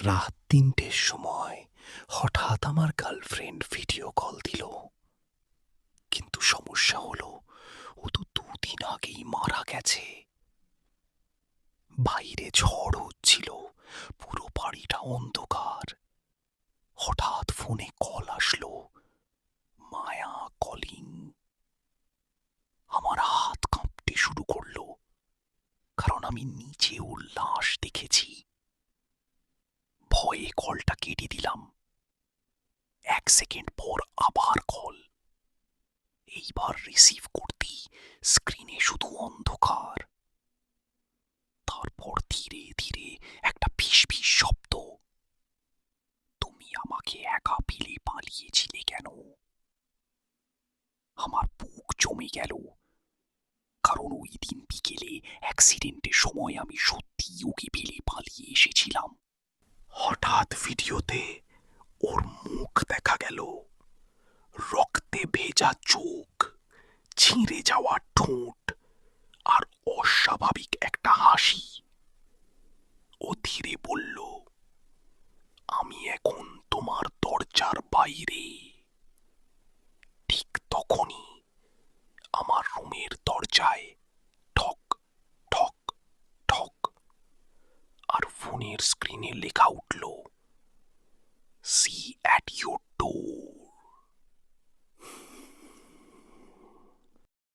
রাত ৩টের সময় হঠাৎ আমার গার্লফ্রেন্ড ভিডিও কল দিল। কিন্তু সমস্যা হলো, ও তো ২ দিন আগেই মারা গেছে। বাইরে ঝড় হচ্ছিল, পুরো বাড়িটা অন্ধকার। হঠাৎ ফোনে কল আসলো, মায়া কলিং। আমার হাত কাঁপতে শুরু করলো, কারণ আমি নিজে ওর লাশ দেখেছি। ভয়ে কলটা কেটে দিলাম। ১ সেকেন্ড পর আবার কল। এইবার রিসিভ করতেই স্ক্রিনে শুধু অন্ধকার। তারপর ধীরে ধীরে একটা ফিসফিস শব্দ। তুমি আমাকে একা ফেলে পালিয়েছিলে কেন? আমার বুক জমে গেল, কারণ ওই দিন বিকেলে অ্যাক্সিডেন্টের সময় আমি সত্যিই ওকে ফেলে পালিয়ে এসেছিলাম। হঠাৎ ভিডিওতে ওর মুখ দেখা গেল, রক্তে ভেজা চোখ, ছিঁড়ে যাওয়া ঠোঁট আর অস্বাভাবিক একটা হাসি। ও ধীরে বলল, আমি এখন তোমার দরজার বাইরে। ঠিক তখনই আমার রুমের দরজায় ঠক ঠক ঠক, আর ফোনের স্ক্রিনে লেখা উঠল, সি অ্যাট ইউর